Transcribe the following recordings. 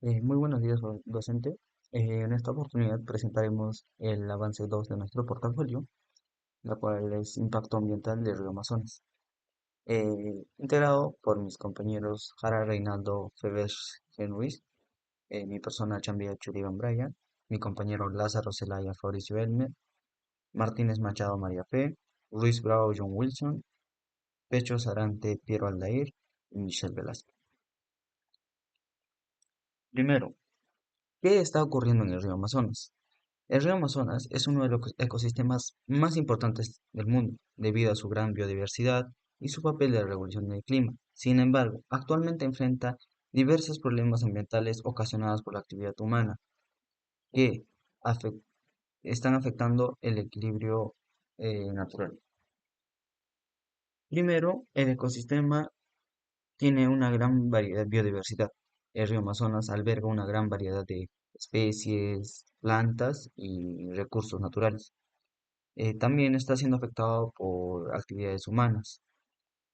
Muy buenos días, docente. En esta oportunidad presentaremos el avance 2 de nuestro portafolio, la cual es Impacto Ambiental del Río Amazonas, integrado por mis compañeros Jara Reinaldo Febres Ruiz, mi persona Chambia Churiban Bryan, mi compañero Lázaro Zelaya Fabricio Elmer, Martínez Machado María Fe, Ruiz Bravo John Wilson, Pecho Sarante Piero Aldair y Michelle Velázquez. Primero, ¿qué está ocurriendo en el río Amazonas? El río Amazonas es uno de los ecosistemas más importantes del mundo, debido a su gran biodiversidad y su papel de regulación del clima. Sin embargo, actualmente enfrenta diversos problemas ambientales ocasionados por la actividad humana que afec- están afectando el equilibrio natural. Primero, el ecosistema tiene una gran variedad de biodiversidad. El río Amazonas alberga una gran variedad de especies, plantas y recursos naturales. También está siendo afectado por actividades humanas,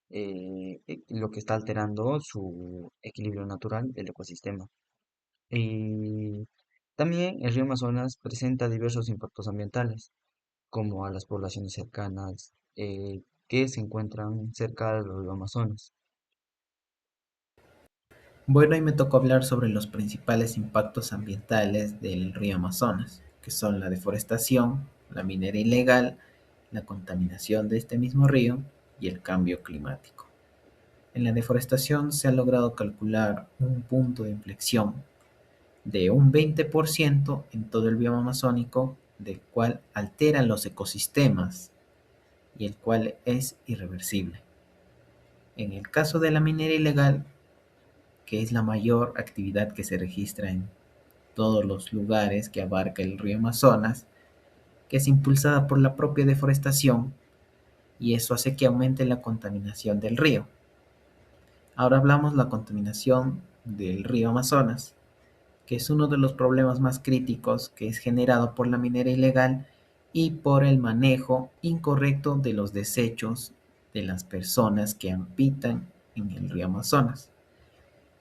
lo que está alterando su equilibrio natural del ecosistema. Y también el río Amazonas presenta diversos impactos ambientales, como a las poblaciones cercanas que se encuentran cerca del río Amazonas. Bueno, hoy me tocó hablar sobre los principales impactos ambientales del río Amazonas, que son la deforestación, la minería ilegal, la contaminación de este mismo río y el cambio climático. En la deforestación se ha logrado calcular un punto de inflexión de un 20% en todo el bioma amazónico, del cual altera los ecosistemas y el cual es irreversible. En el caso de la minería ilegal, que es la mayor actividad que se registra en todos los lugares que abarca el río Amazonas, que es impulsada por la propia deforestación y eso hace que aumente la contaminación del río. Ahora hablamos de la contaminación del río Amazonas, que es uno de los problemas más críticos que es generado por la minería ilegal y por el manejo incorrecto de los desechos de las personas que habitan en el río Amazonas.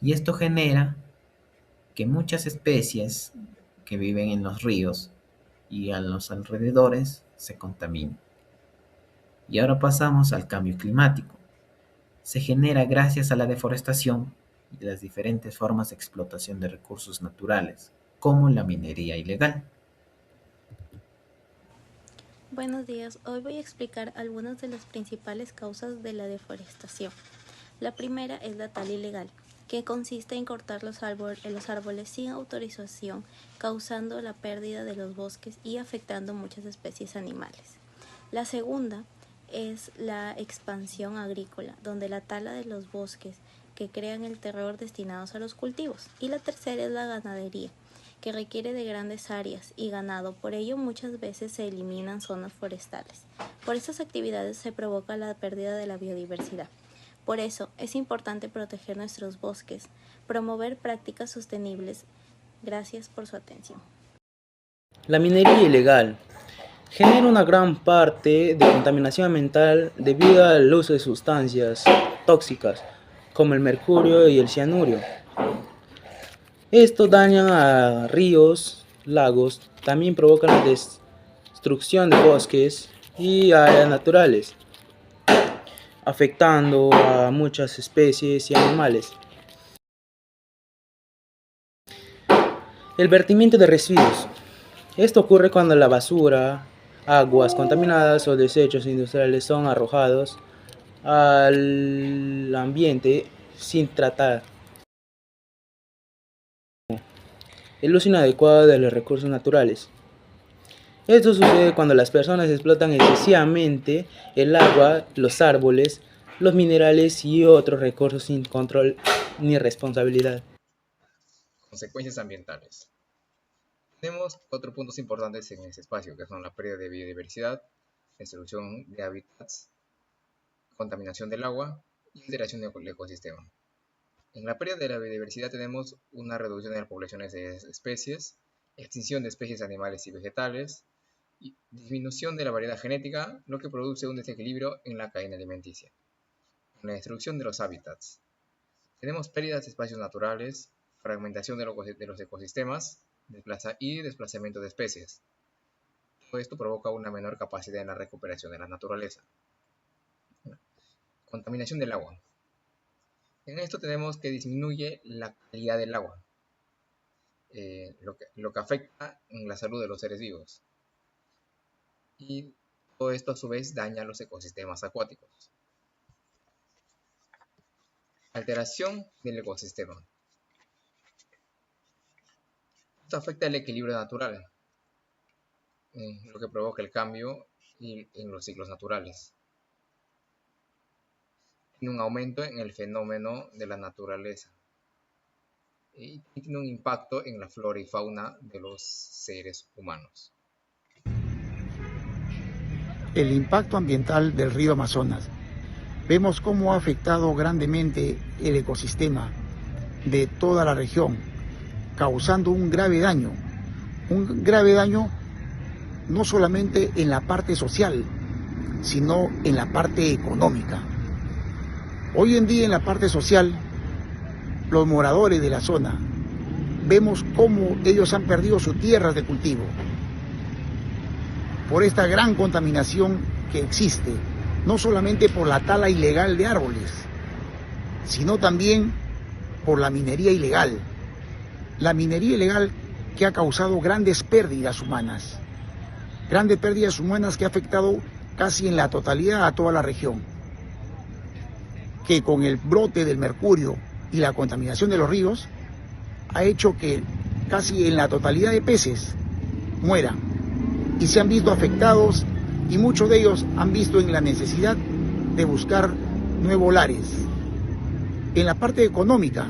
Y esto genera que muchas especies que viven en los ríos y a los alrededores se contaminen. Y ahora pasamos al cambio climático. Se genera gracias a la deforestación y las diferentes formas de explotación de recursos naturales, como la minería ilegal. Buenos días, hoy voy a explicar algunas de las principales causas de la deforestación. La primera es la tala ilegal, que consiste en cortar los árboles sin autorización, causando la pérdida de los bosques y afectando muchas especies animales. La segunda es la expansión agrícola, donde la tala de los bosques que crean el terror destinados a los cultivos. Y la tercera es la ganadería, que requiere de grandes áreas y ganado, por ello muchas veces se eliminan zonas forestales. Por estas actividades se provoca la pérdida de la biodiversidad. Por eso es importante proteger nuestros bosques, promover prácticas sostenibles. Gracias por su atención. La minería ilegal genera una gran parte de contaminación ambiental debido al uso de sustancias tóxicas como el mercurio y el cianuro. Esto daña a ríos, lagos, también provoca la destrucción de bosques y áreas naturales, afectando a muchas especies y animales. El vertimiento de residuos. Esto ocurre cuando la basura, aguas contaminadas o desechos industriales son arrojados al ambiente sin tratar. El uso inadecuado de los recursos naturales. Esto sucede cuando las personas explotan excesivamente el agua, los árboles, los minerales y otros recursos sin control ni responsabilidad. Consecuencias ambientales. Tenemos cuatro puntos importantes en este espacio, que son la pérdida de biodiversidad, destrucción de hábitats, contaminación del agua y alteración del ecosistema. En la pérdida de la biodiversidad tenemos una reducción de las poblaciones de especies, extinción de especies animales y vegetales, y disminución de la variedad genética, lo que produce un desequilibrio en la cadena alimenticia. En la destrucción de los hábitats, tenemos pérdidas de espacios naturales, fragmentación de los ecosistemas y desplazamiento de especies. Todo esto provoca una menor capacidad en la recuperación de la naturaleza. Contaminación del agua. En esto tenemos que disminuye la calidad del agua, lo que afecta en la salud de los seres vivos. Y todo esto a su vez daña los ecosistemas acuáticos. Alteración del ecosistema. Esto afecta el equilibrio natural, lo que provoca el cambio en los ciclos naturales. Tiene un aumento en el fenómeno de la naturaleza y tiene un impacto en la flora y fauna de los seres humanos. El impacto ambiental del río Amazonas. Vemos cómo ha afectado grandemente el ecosistema de toda la región, causando un grave daño no solamente en la parte social, sino en la parte económica. Hoy en día en la parte social, los moradores de la zona, vemos cómo ellos han perdido sus tierras de cultivo por esta gran contaminación que existe, no solamente por la tala ilegal de árboles, sino también por la minería ilegal. La minería ilegal que ha causado grandes pérdidas humanas que ha afectado casi en la totalidad a toda la región, que con el brote del mercurio y la contaminación de los ríos ha hecho que casi en la totalidad de peces mueran y se han visto afectados, y muchos de ellos han visto en la necesidad de buscar nuevos lares. En la parte económica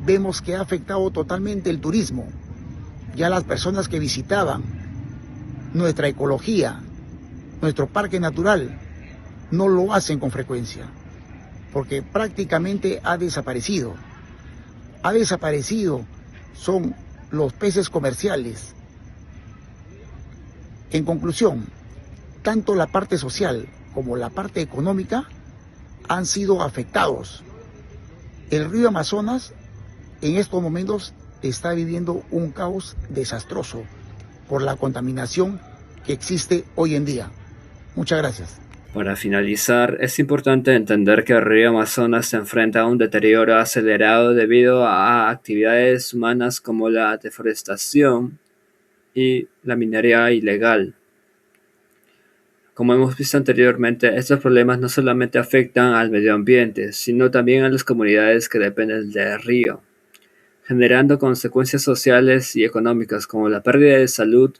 vemos que ha afectado totalmente el turismo. Ya las personas que visitaban nuestra ecología, nuestro parque natural, no lo hacen con frecuencia, porque prácticamente ha desaparecido. Son los peces comerciales. En conclusión, tanto la parte social como la parte económica han sido afectados. El río Amazonas en estos momentos está viviendo un caos desastroso por la contaminación que existe hoy en día. Muchas gracias. Para finalizar, es importante entender que el río Amazonas se enfrenta a un deterioro acelerado debido a actividades humanas como la deforestación y la minería ilegal. Como hemos visto anteriormente, estos problemas no solamente afectan al medio ambiente, sino también a las comunidades que dependen del río, generando consecuencias sociales y económicas como la pérdida de salud,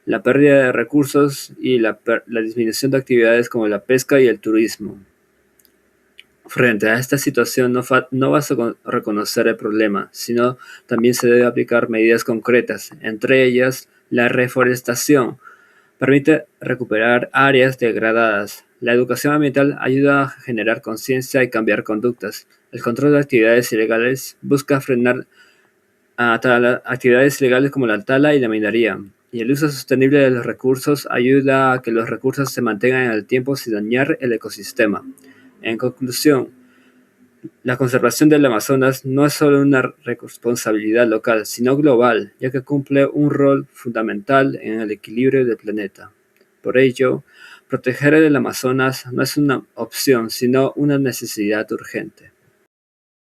la pérdida de recursos y la disminución de actividades como la pesca y el turismo. Frente a esta situación no basta con reconocer el problema, sino también se debe aplicar medidas concretas, entre ellas la reforestación. Permite recuperar áreas degradadas. La educación ambiental ayuda a generar conciencia y cambiar conductas. El control de actividades ilegales busca frenar actividades ilegales como la tala y la minería. Y el uso sostenible de los recursos ayuda a que los recursos se mantengan en el tiempo sin dañar el ecosistema. En conclusión, la conservación del Amazonas no es solo una responsabilidad local, sino global, ya que cumple un rol fundamental en el equilibrio del planeta. Por ello, proteger el Amazonas no es una opción, sino una necesidad urgente.